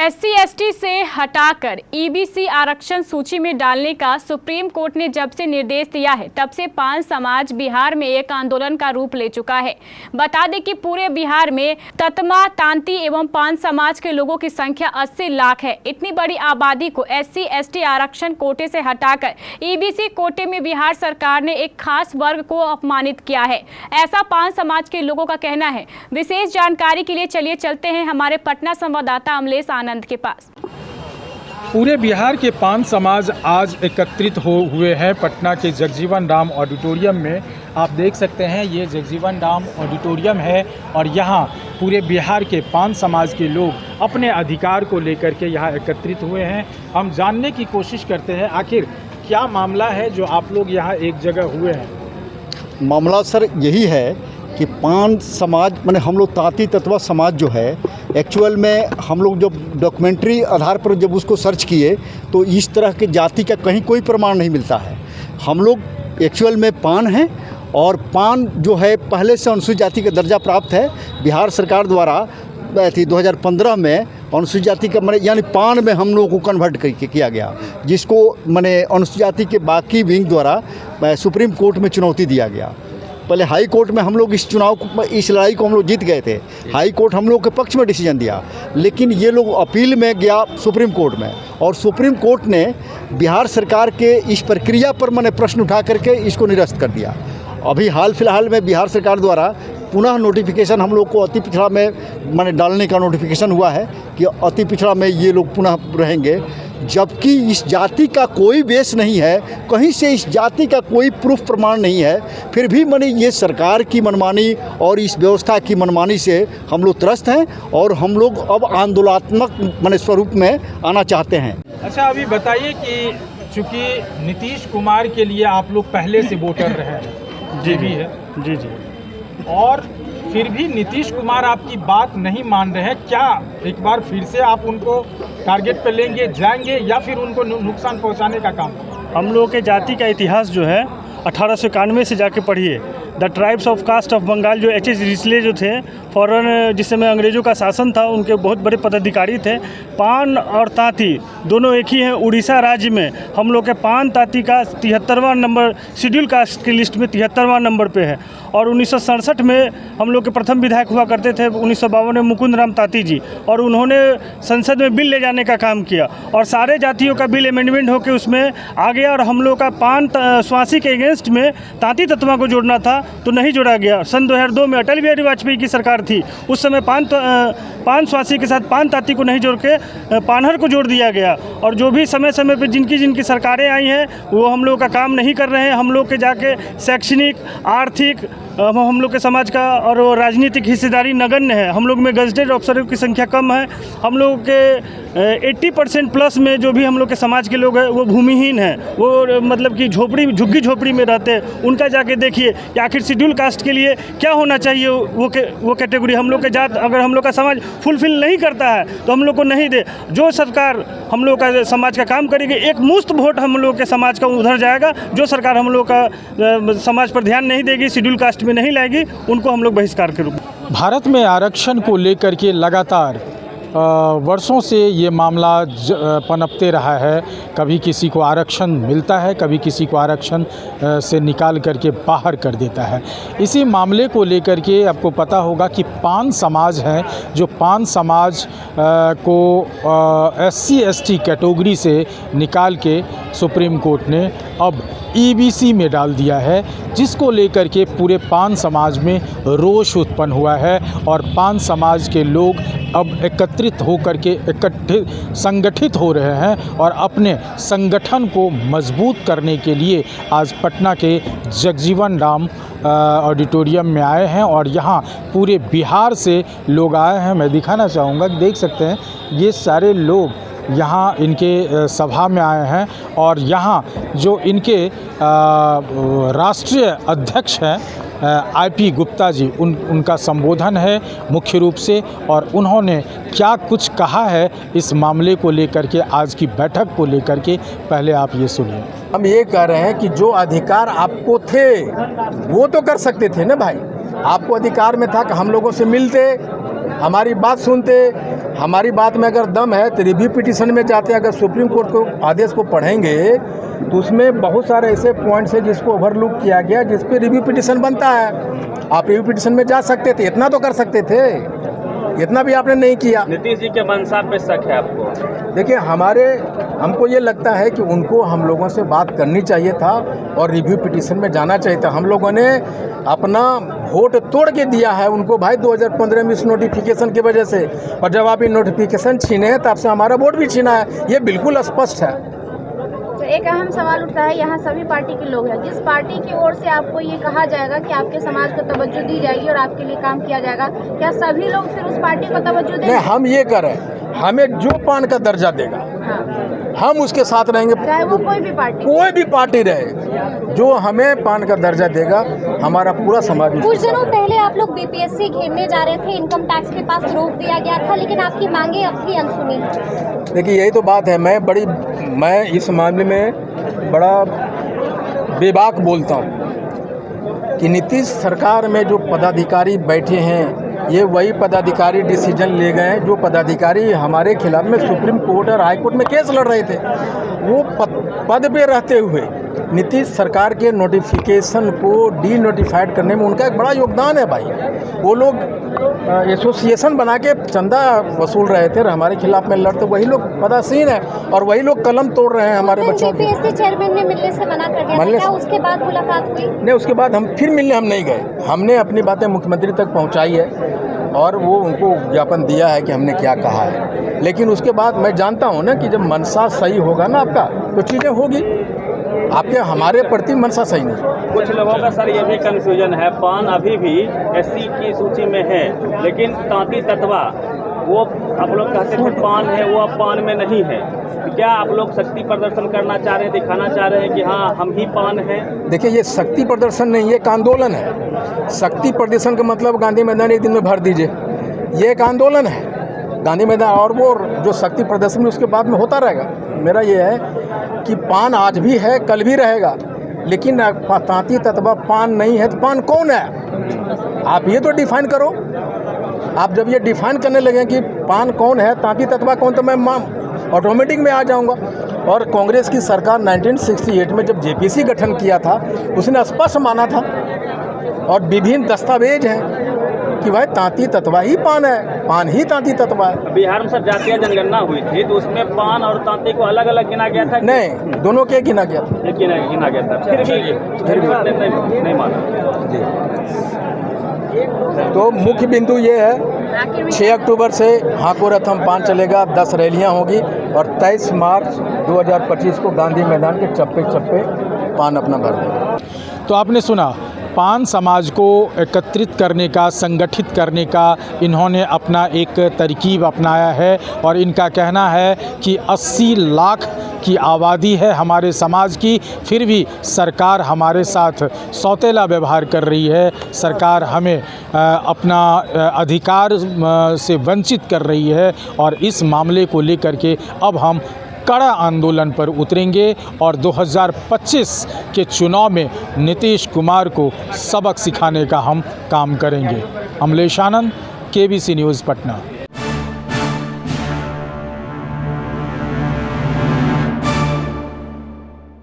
SC/ST से हटाकर EBC आरक्षण सूची में डालने का सुप्रीम कोर्ट ने जब से निर्देश दिया है तब से पान समाज बिहार में एक आंदोलन का रूप ले चुका है। बता दें कि पूरे बिहार में ततमा, तांती एवं पान समाज के लोगों की संख्या 80 लाख है। इतनी बड़ी आबादी को SC/ST आरक्षण कोटे से हटाकर EBC कोटे में बिहार सरकार ने एक खास वर्ग को अपमानित किया है, ऐसा पान समाज के लोगों का कहना है। विशेष जानकारी के लिए चलिए चलते हैं हमारे पटना संवाददाता अमलेश आनंद के पास। पूरे बिहार के पान समाज आज एकत्रित हुए हैं पटना के जगजीवन राम ऑडिटोरियम में। आप देख सकते हैं ये जगजीवन राम ऑडिटोरियम है और यहाँ पूरे बिहार के पान समाज के लोग अपने अधिकार को लेकर के यहाँ एकत्रित हुए हैं। हम जानने की कोशिश करते हैं आखिर क्या मामला है जो आप लोग यहाँ एक जगह हुए हैं। मामला सर यही है कि पान समाज माने हम लोग तांती ततवा समाज जो है, एक्चुअल में हम लोग जब डॉक्यूमेंट्री आधार पर जब उसको सर्च किए तो इस तरह के जाति का कहीं कोई प्रमाण नहीं मिलता है। हम लोग एक्चुअल में पान हैं और पान जो है पहले से अनुसूचित जाति का दर्जा प्राप्त है। बिहार सरकार द्वारा 2015 में अनुसूचित जाति का माने यानी पान में हम लोगों को कन्वर्ट किया गया, जिसको माने अनुसूचित जाति के बाकी विंग द्वारा सुप्रीम कोर्ट में चुनौती दिया गया। पहले हाई कोर्ट में हम लोग इस लड़ाई को हम लोग जीत गए थे। हाई कोर्ट हम लोग के पक्ष में डिसीजन दिया, लेकिन ये लोग अपील में गया सुप्रीम कोर्ट में और सुप्रीम कोर्ट ने बिहार सरकार के इस प्रक्रिया पर मैंने प्रश्न उठा करके इसको निरस्त कर दिया। अभी हाल फिलहाल में बिहार सरकार द्वारा पुनः नोटिफिकेशन हम लोग को अति पिछड़ा में मैंने डालने का नोटिफिकेशन हुआ है कि अति पिछड़ा में ये लोग पुनः रहेंगे, जबकि इस जाति का कोई बेस नहीं है, कहीं से इस जाति का कोई प्रूफ प्रमाण नहीं है। फिर भी मैंने ये सरकार की मनमानी और इस व्यवस्था की मनमानी से हम लोग त्रस्त हैं और हम लोग अब आंदोलनात्मक मैंने स्वरूप में आना चाहते हैं। अच्छा, अभी बताइए कि चूँकि नीतीश कुमार के लिए आप लोग पहले से वोटर रहे हैं, जी भी है जी, और फिर भी नीतीश कुमार आपकी बात नहीं मान रहे हैं, क्या एक बार फिर से आप उनको टारगेट पे लेंगे, जाएंगे या फिर उनको नुकसान पहुंचाने का काम? हम लोगों के जाति का इतिहास जो है 1891 से जाके पढ़िए। The tribes of caste of Bengal जो H.H. रिस्ले जो थे, फॉरेन जिस समय अंग्रेज़ों का शासन था, उनके बहुत बड़े पदाधिकारी थे। पान और तांती दोनों एक ही हैं। उड़ीसा राज्य में हम लोग के पान तांती का 73वां नंबर शेड्यूल कास्ट की लिस्ट में 73वां नंबर पे है। और 1967 में हम लोग के प्रथम विधायक हुआ करते थे 1952 में मुकुंद राम तांती जी, और उन्होंने संसद में बिल ले जाने का काम किया और सारे जातियों का बिल अमेंडमेंट होकर उसमें आ गया। और हम लोग का पान स्वासी के अगेंस्ट में तांती तत्वा को जोड़ना था तो नहीं जोड़ा गया। सन 2002 में अटल बिहारी वाजपेयी की सरकार थी, उस समय पान स्वासी के साथ पान तांती को नहीं जोड़ के पानहर को जोड़ दिया गया। और जो भी समय समय पे जिनकी सरकारें आई हैं वो हम लोग का काम नहीं कर रहे हैं। हम लोग के जाके शैक्षणिक, आर्थिक, हम लोग के समाज का और राजनीतिक हिस्सेदारी नगण्य है। हम लोग में गजटेड ऑफिसरों की संख्या कम है। हम लोग के 80% प्लस में जो भी हम लोग के समाज के लोग हैं वो भूमिहीन हैं, वो मतलब कि झुग्गी झोपड़ी में रहते हैं। उनका जाके देखिए कि आखिर शेड्यूल कास्ट के लिए क्या होना चाहिए। वो कैटेगरी हम लोग के जात अगर हम लोग का समाज फुलफिल नहीं करता है तो हम लोग को नहीं दे। जो सरकार हम लोग का समाज का काम करेगी, एक मुश्त वोट हम लोग के समाज का उधर जाएगा। जो सरकार हम लोग का समाज पर ध्यान नहीं देगी, शेड्यूल कास्ट में नहीं लाएगी, उनको हम लोग बहिष्कार के रूप में। भारत में आरक्षण को लेकर के लगातार वर्षों से ये मामला पनपते रहा है। कभी किसी को आरक्षण मिलता है, कभी किसी को आरक्षण से निकाल करके बाहर कर देता है। इसी मामले को लेकर के आपको पता होगा कि पान समाज है, जो पान समाज को SC/ST कैटेगरी से निकाल के सुप्रीम कोर्ट ने अब EBC में डाल दिया है, जिसको लेकर के पूरे पान समाज में रोष उत्पन्न हुआ है और पान समाज के लोग अब एकत्रित होकर के संगठित हो रहे हैं और अपने संगठन को मजबूत करने के लिए आज पटना के जगजीवन राम ऑडिटोरियम में आए हैं और यहाँ पूरे बिहार से लोग आए हैं। मैं दिखाना चाहूँगा, देख सकते हैं ये सारे लोग यहाँ इनके सभा में आए हैं और यहाँ जो इनके राष्ट्रीय अध्यक्ष हैं IP गुप्ता जी, उनका संबोधन है मुख्य रूप से, और उन्होंने क्या कुछ कहा है इस मामले को लेकर के, आज की बैठक को लेकर के। पहले आप ये सुनिए। हम ये कह रहे हैं कि जो अधिकार आपको थे वो तो कर सकते थे ना भाई। आपको अधिकार में था कि हम लोगों से मिलते, हमारी बात सुनते, हमारी बात में अगर दम है तो रिव्यू पिटीशन में जाते। अगर सुप्रीम कोर्ट को आदेश को पढ़ेंगे तो उसमें बहुत सारे ऐसे पॉइंट्स हैं जिसको ओवरलुक किया गया, जिस पे रिव्यू पिटीशन बनता है। आप रिव्यू पिटीशन में जा सकते थे, इतना तो कर सकते थे, इतना भी आपने नहीं किया। नीतीश जी के मंशा पे शक है आपको? देखिए, हमको ये लगता है कि उनको हम लोगों से बात करनी चाहिए था और रिव्यू पिटीशन में जाना चाहिए था। हम लोगों ने अपना वोट तोड़ के दिया है उनको भाई 2015 में इस नोटिफिकेशन की वजह से, और जब आप ये नोटिफिकेशन छीने हैं तब से हमारा वोट भी छीना है, ये बिल्कुल स्पष्ट है। तो एक अहम सवाल उठता है, यहाँ सभी पार्टी के लोग हैं, जिस पार्टी की ओर से आपको ये कहा जाएगा कि आपके समाज को तवज्जो दी जाएगी और आपके लिए काम किया जाएगा, क्या सभी लोग फिर उस पार्टी को तवज्जो देंगे? नहीं, हम ये कर रहे हैं, हमें जो पान का दर्जा देगा हम उसके साथ रहेंगे, चाहे वो कोई भी पार्टी रहे। जो हमें पान का दर्जा देगा हमारा पूरा समाज। कुछ दिनों पहले आप लोग बीपीएससी घेरने जा रहे थे, इनकम टैक्स के पास रोक दिया गया था, लेकिन आपकी मांगे अब भी अनसुनी है। देखिए, यही तो बात है। मैं इस मामले में बड़ा बेबाक बोलता हूँ कि नीतीश सरकार में जो पदाधिकारी बैठे हैं, ये वही पदाधिकारी डिसीजन ले गए हैं जो पदाधिकारी हमारे खिलाफ में सुप्रीम कोर्ट और हाई कोर्ट में केस लड़ रहे थे। वो पद पे रहते हुए नीतीश सरकार के नोटिफिकेशन को डी नोटिफाइड करने में उनका एक बड़ा योगदान है भाई। वो लोग एसोसिएशन बना के चंदा वसूल रहे थे और हमारे खिलाफ में लड़ते, वही लोग पदासीन है और वही लोग कलम तोड़ रहे हैं हमारे बच्चों की। बीपीएससी चेयरमैन ने मिलने से मना कर दिया था, क्या उसके बाद मुलाकात हुई? नहीं, उसके बाद हम फिर मिलने हम नहीं गए। हमने अपनी बातें मुख्यमंत्री तक पहुंचाई है और वो उनको ज्ञापन दिया है कि हमने क्या कहा है, लेकिन उसके बाद मैं जानता हूं ना कि जब मनसा सही होगा ना आपका तो चीज़ें होगी। आपके हमारे प्रति मनसा सही नहीं। कुछ लोगों का सर ये भी कंफ्यूजन है, पान अभी भी एससी की सूची में है, लेकिन तांती तत्वा वो आप लोग कहते थे पान है, वो अब पान में नहीं है। क्या आप लोग शक्ति प्रदर्शन करना चाह रहे हैं, दिखाना चाह रहे हैं कि हाँ हम ही पान हैं? देखिए, ये शक्ति प्रदर्शन नहीं, ये एक आंदोलन है। शक्ति प्रदर्शन का मतलब गांधी मैदान एक दिन में भर दीजिए, ये एक आंदोलन है गांधी मैदान, और वो जो शक्ति प्रदर्शन उसके बाद में होता रहेगा। मेरा ये है कि पान आज भी है, कल भी रहेगा, लेकिन तांती तत्वा पान नहीं है तो पान कौन है? आप ये तो डिफाइन करो। आप जब ये डिफाइन करने लगे कि पान कौन है, तांती तत्वा कौन, तो मैं ऑटोमेटिक में आ जाऊंगा। और कांग्रेस की सरकार 1968 में जब जेपीसी गठन किया था उसने स्पष्ट माना था और विभिन्न दस्तावेज हैं कि भाई तांती तत्वा ही पान है, पान ही तांती तत्वा है। बिहार में सर जातीय जनगणना हुई थी तो उसमें पान और तांती को अलग अलग गिना गया था? नहीं, दोनों के गिना गया था। गिना गया था, फिर भी नहीं माना जी। तो मुख्य बिंदु ये है 6 अक्टूबर से हाको रथम पान चलेगा, 10 रैलियां होगी और 23 मार्च 2025 को गांधी मैदान के चप्पे चप्पे पान अपना भर देगा। तो आपने सुना, पान समाज को एकत्रित करने का, संगठित करने का इन्होंने अपना एक तरकीब अपनाया है और इनका कहना है कि 80 लाख की आबादी है हमारे समाज की, फिर भी सरकार हमारे साथ सौतेला व्यवहार कर रही है। सरकार हमें अपना अधिकार से वंचित कर रही है और इस मामले को लेकर के अब हम कड़ा आंदोलन पर उतरेंगे और 2025 के चुनाव में नीतीश कुमार को सबक सिखाने का हम काम करेंगे। अमलेश आनंद, केबीसी न्यूज़, पटना।